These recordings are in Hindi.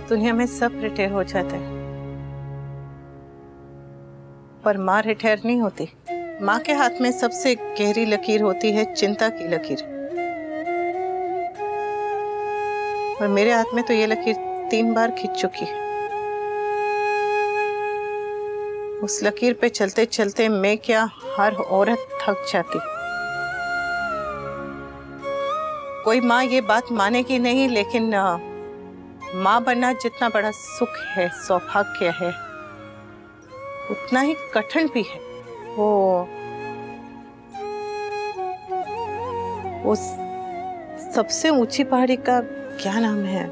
दुनिया में सब रिटायर हो जाते हैं, पर माँ रिटायर नहीं होती। माँ के हाथ में सबसे गहरी लकीर होती है चिंता की लकीर, और मेरे हाथ में तो ये लकीर 3 बार खिंच चुकी है। उस लकीर पे चलते चलते मैं क्या, हर औरत थक जाती। कोई माँ ये बात मानेगी नहीं, लेकिन माँ बनना जितना बड़ा सुख है, सौभाग्य है, उतना ही कठिन भी है। वो सबसे ऊंची पहाड़ी का क्या नाम है?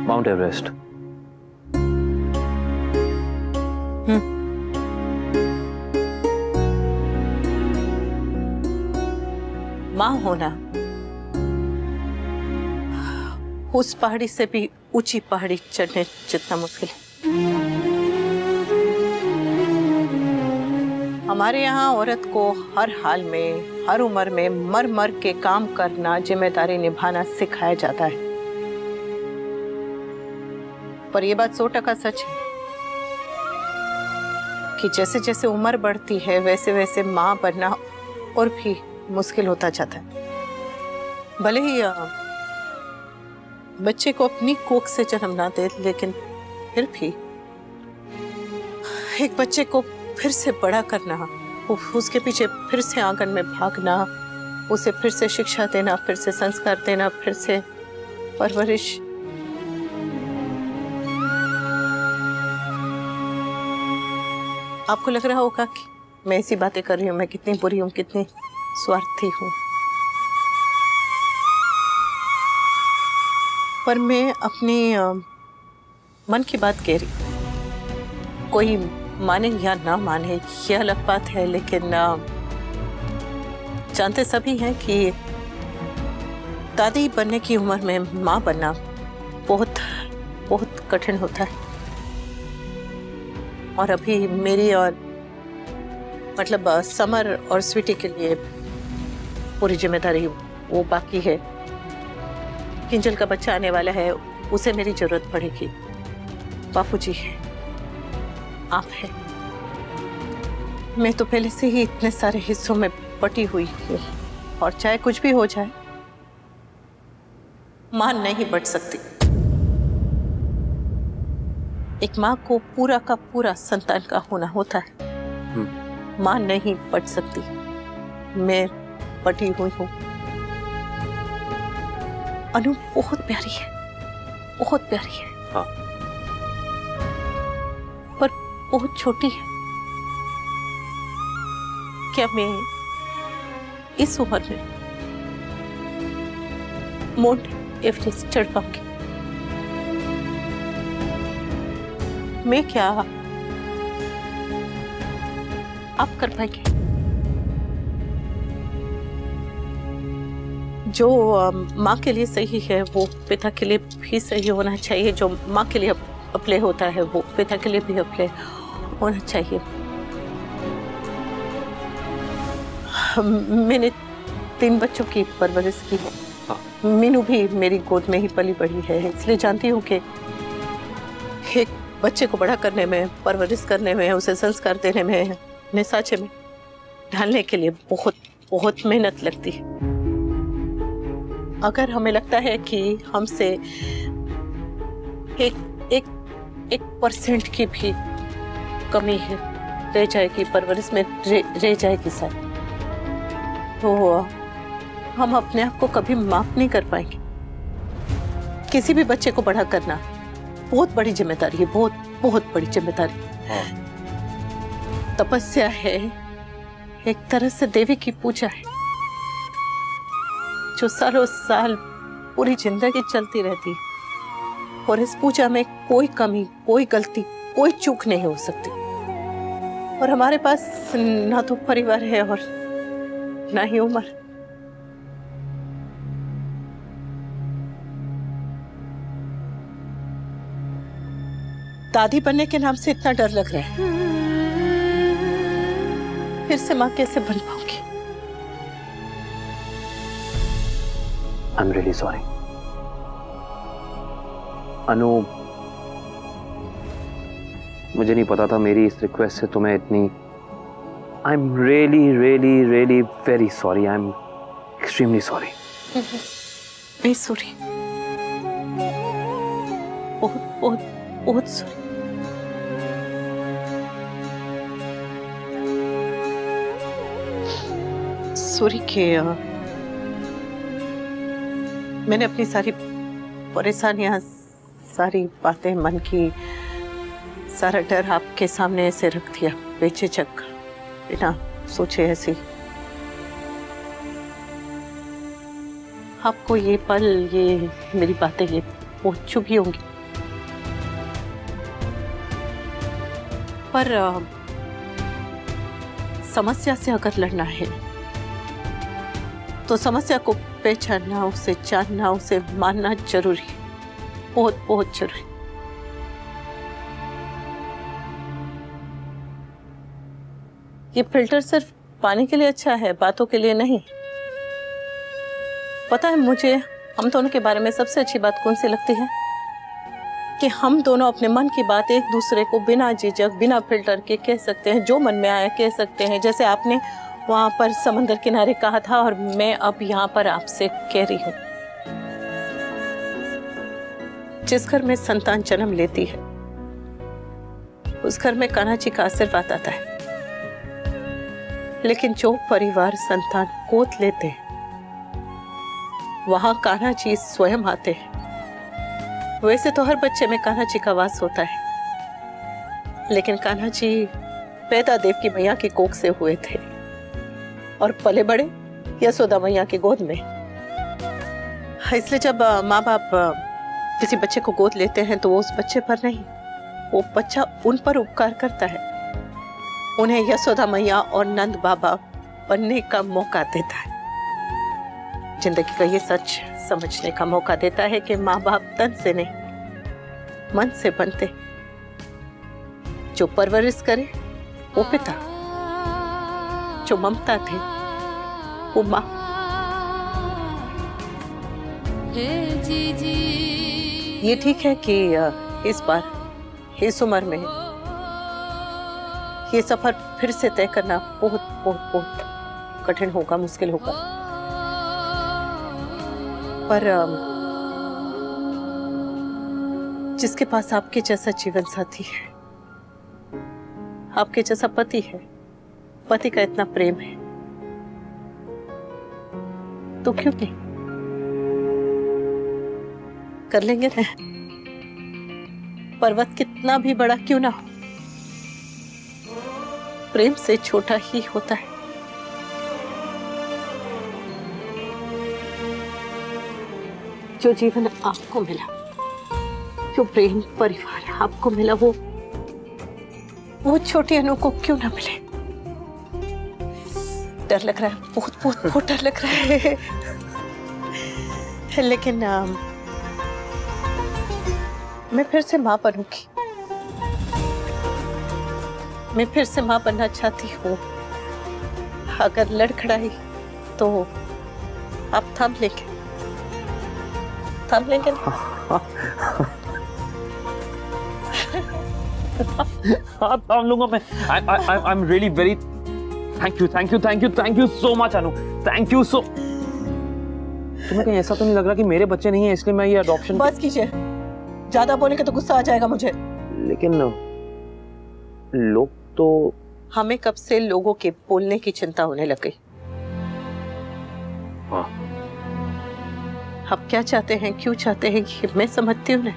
Mount Everest. माँ होना उस पहाड़ी से भी ऊंची पहाड़ी चढ़ने जितना मुश्किल है। हमारे यहाँ औरत को हर हाल में, हर उम्र में मर मर के काम करना, जिम्मेदारी निभाना सिखाया जाता है। पर यह बात 100% सच है कि जैसे जैसे उम्र बढ़ती है वैसे वैसे माँ बनना और भी मुश्किल होता जाता है। भले ही बच्चे को अपनी कोख से जन्म ना दे, लेकिन फिर भी एक बच्चे को फिर से बड़ा करना, उसके पीछे फिर से आंगन में भागना, उसे फिर से शिक्षा देना, फिर से संस्कार देना, फिर से परवरिश, आपको लग रहा होगा कि मैं ऐसी बातें कर रही हूँ, मैं कितनी बुरी हूँ, कितनी स्वार्थी हूँ, पर मैं अपनी मन की बात कह रही। कोई माने या ना माने ये अलग बात है, लेकिन जानते सभी हैं कि दादी बनने की उम्र में माँ बनना बहुत बहुत कठिन होता है। और अभी मेरी और मतलब समर और स्वीटी के लिए पूरी जिम्मेदारी वो बाकी है। किंजल का बच्चा आने वाला है, उसे मेरी जरूरत पड़ेगी। बापूजी है, आप है, मैं तो पहले से ही इतने सारे हिस्सों में बटी हुई हूँ, और चाहे कुछ भी हो जाए मां नहीं बट सकती। एक मां को पूरा का पूरा संतान का होना होता है, मां नहीं बट सकती। मैं बटी हुई हूँ। अनु बहुत प्यारी है, बहुत प्यारी है। हाँ। पर बहुत छोटी है। क्या मैं इस उम्र में माउंट एवरेस्ट चढ़ पाऊंगी? मैं क्या आप कर पाएंगे? जो माँ के लिए सही है वो पिता के लिए भी सही होना चाहिए। जो माँ के लिए अप्लाई होता है वो पिता के लिए भी अप्लाई होना चाहिए। मैंने 3 बच्चों की परवरिश की है। हाँ। मीनू भी मेरी गोद में ही पली बड़ी है, इसलिए जानती हूँ कि एक बच्चे को बड़ा करने में, परवरिश करने में, उसे संस्कार देने में, निसाचे में ढालने के लिए बहुत बहुत मेहनत लगती है। अगर हमें लगता है कि हमसे एक % की भी कमी है, रह जाएगी परवरिश में, रह जाएगी सर, तो हम अपने आप को कभी माफ नहीं कर पाएंगे। किसी भी बच्चे को बड़ा करना बहुत बड़ी जिम्मेदारी है, बहुत बहुत बड़ी जिम्मेदारी। हाँ। तपस्या है, एक तरह से देवी की पूजा है, जो सालों साल पूरी जिंदगी चलती रहती है, और इस पूजा में कोई कमी, कोई गलती, कोई चूक नहीं हो सकती। और हमारे पास ना तो परिवार है और ना ही उम्र। दादी बनने के नाम से इतना डर लग रहा है, फिर से मां कैसे बन पाऊंगी? I'm really sorry. अनु, मुझे नहीं पता था मेरी इस रिक्वेस्ट से तुम्हें इतनी। I'm really, really, really very sorry. I'm extremely sorry. मैं सॉरी, बहुत बहुत बहुत सॉरी। सॉरी कि मैंने अपनी सारी परेशानियां, सारी बातें, मन की सारा डर आपके सामने ऐसे रख दिया, बेझिझक, बिना सोचे ऐसे। आपको ये पल, ये मेरी बातें, ये बहुत चुभी होंगी, पर समस्या से अगर लड़ना है तो समस्या को पहचानना, उसे जानना, उसे मानना जरूरी है, बहुत बहुत जरूरी। ये फिल्टर सिर्फ पानी के लिए अच्छा है, बातों के लिए नहीं। पता है मुझे हम दोनों के बारे में सबसे अच्छी बात कौन सी लगती है? कि हम दोनों अपने मन की बात एक दूसरे को बिना झिझक, बिना फिल्टर के कह सकते हैं, जो मन में आया कह सकते हैं। जैसे आपने वहां पर समंदर किनारे कहा था और मैं अब यहाँ पर आपसे कह रही हूँ। जिस घर में संतान जन्म लेती है उस घर में कान्हा जी का आशीर्वाद आता है, लेकिन जो परिवार संतान गोद लेते हैं वहां कान्हा जी स्वयं आते हैं। वैसे तो हर बच्चे में कान्हा जी का वास होता है, लेकिन कान्हा जी पैदा देव की मैया की कोख से हुए थे और पले बड़े यशोदा मैया की गोद में। इसलिए जब माँ बाप किसी बच्चे को गोद लेते हैं तो वो उस बच्चे पर नहीं, वो बच्चा उन पर उपकार करता है, उन्हें यशोदा मैया और नंद बाबा बनने का मौका देता है। जिंदगी का ये सच समझने का मौका देता है कि माँ बाप तन से नहीं मन से बनते। जो परवरिश करे वो पिता, जो ममता थे वो माँ। ये ठीक है कि इस बार इस उम्र में ये सफर फिर से तय करना बहुत बहुत बहुत कठिन होगा, मुश्किल होगा, पर जिसके पास आपके जैसा जीवन साथी है, आपके जैसा पति है, पति का इतना प्रेम है, तो क्यों नहीं कर लेंगे ना? पर्वत कितना भी बड़ा क्यों ना हो, प्रेम से छोटा ही होता है। जो जीवन आपको मिला, जो प्रेम परिवार आपको मिला, वो छोटी अनु को क्यों ना मिले? डर लग रहा है, बहुत बहुत बहुत डर लग रहा है। लेकिन मैं फिर से माँ बनूंगी, मैं फिर से माँ बनना चाहती हूँ। अगर लड़खड़ाई तो आप थाम लेंगे, थाम लेंगे ना? हाँ थाम लूंगा मैं। I'm really very thank you so much Anu, thank you so। तुम्हें कहीं ऐसा तो नहीं लग रहा कि मेरे बच्चे नहीं है इसलिए मैं ये अडॉप्शन? बस कीजिए, ज्यादा बोलेंगे तो गुस्सा आ जाएगा मुझे। लेकिन लोग तो, हमें कब से लोगों के बोलने की चिंता होने लग गई। हाँ। आप क्या चाहते हैं, क्यों चाहते हैं, ये मैं समझती हूँ ना।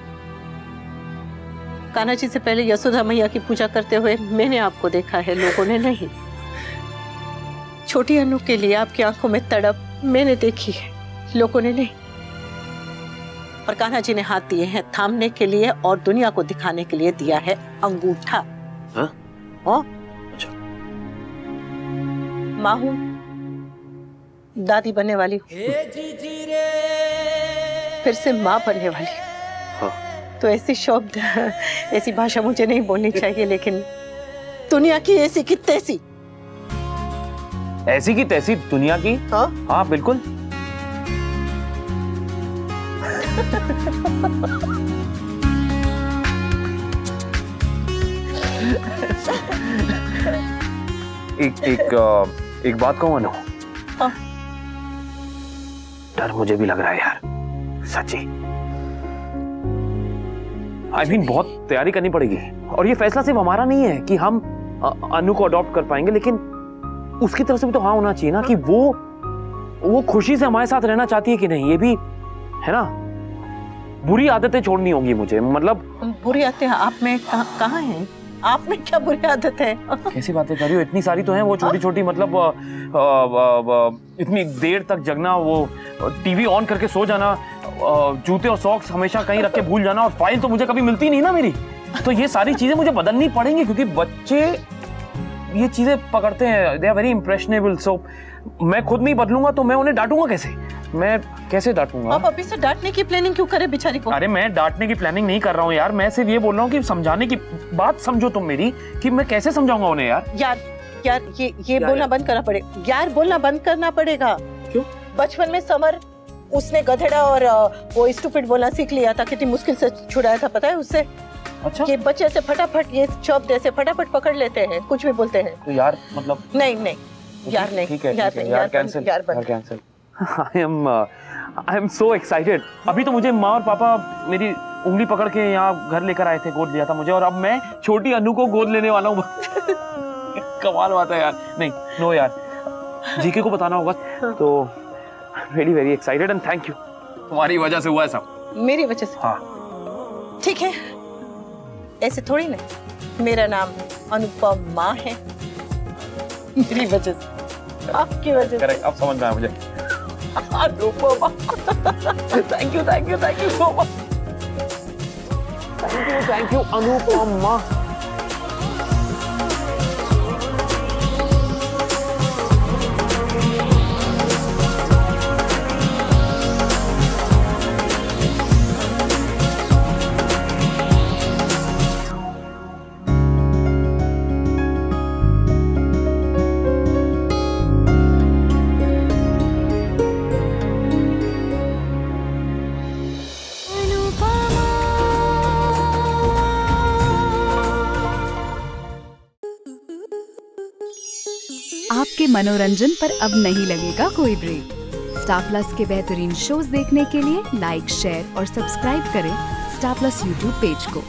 कान्हा जी से पहले यशोदा मैया की पूजा करते हुए मैंने आपको देखा है, लोगों ने नहीं। छोटी अनु के लिए आपकी आंखों में तड़प मैंने देखी है, लोगों ने नहीं। और कान्हा जी ने हाथ दिए हैं थामने के लिए और दुनिया को दिखाने के लिए दिया है अंगूठा। हाँ? अच्छा। माँ हूं, दादी बनने वाली हूँ, फिर से माँ बनने वाली हूँ। हाँ। तो ऐसे शब्द, ऐसी भाषा मुझे नहीं बोलनी चाहिए, लेकिन दुनिया की ऐसी की तैसी। ऐसी की तैसी दुनिया की? हाँ? हाँ बिल्कुल। एक बात कहूँ अनु, हाँ। डर मुझे भी लग रहा है यार, सच्ची। आई मीन बहुत तैयारी करनी पड़ेगी, और ये फैसला सिर्फ हमारा नहीं है कि हम अनु को अडॉप्ट कर पाएंगे, लेकिन उसकी तरफ से भी तो हाँ होना चाहिए ना कि वो खुशी से हमारे साथ रहना चाहती है कि नहीं, ये भी है ना। बुरी आदतें छोड़नी होंगी मुझे, मतलब बुरी आदतें आप में कहाँ हैं? आप में क्या बुरी आदत है? कैसी बातें कर रही हो, इतनी सारी तो हैं वो छोटी छोटी, मतलब इतनी देर तक जगना, वो टीवी ऑन करके सो जाना, जूते और सॉक्स हमेशा कहीं रख के भूल जाना, और फाइल तो मुझे कभी मिलती नहीं ना मेरी। तो ये सारी चीजें मुझे बदलनी पड़ेंगी, क्योंकि बच्चे ये चीजें पकड़ते हैं, दे आर वेरी इंप्रेशनेबल। सो मैं खुद नहीं बदलूंगा तो मैं उन्हें डांटूंगा कैसे? मैं कैसे डांटूंगा? आप अभी से डांटने की प्लानिंग क्यों करे बेचारी को? अरे मैं डांटने की प्लानिंग नहीं कर रहा हूँ यार, मैं सिर्फ ये बोल रहा हूँ कि समझाने की बात समझो तुम मेरी, कि मैं कैसे समझाऊंगा उन्हें यार। यार ये बोलना बंद करना पड़ेगा यार, बोलना बंद करना पड़ेगा। क्यों? बचपन में समर उसने गधेड़ा और वो स्टूपिड बोलना सीख लिया था, कितनी मुश्किल से छुड़ाया था पता है उससे। अच्छा, ये बच्चे से फटाफट ये शब्द ऐसे फटाफट पकड़ लेते हैं, कुछ भी बोलते हैं। तो यार मतलब नहीं यार नहीं, ठीक है यार कैंसिल, यार cancel. I am so excited. अभी तो मुझे माँ और पापा मेरी उंगली पकड़ के यहाँ घर लेकर आए थे, गोद लिया था मुझे, और अब मैं छोटी अनु को गोद लेने वाला हूँ। कमाल बात है यार। नहीं नो यार, जीके को बताना होगा। तो really very excited and thank you, तुम्हारी वजह से हुआ है सब। मेरी वजह से? हाँ ठीक है, ऐसे थोड़ी ना। मेरा नाम अनुपमा है, मेरी वजह से, आपकी वजह से। करेक्ट, अब समझ में आया मुझे। Anupama. Thank you so much. Thank you Anupama. आपके मनोरंजन पर अब नहीं लगेगा कोई ब्रेक। स्टार प्लस के बेहतरीन शोज देखने के लिए लाइक, शेयर और सब्सक्राइब करें स्टार प्लस यूट्यूब पेज को।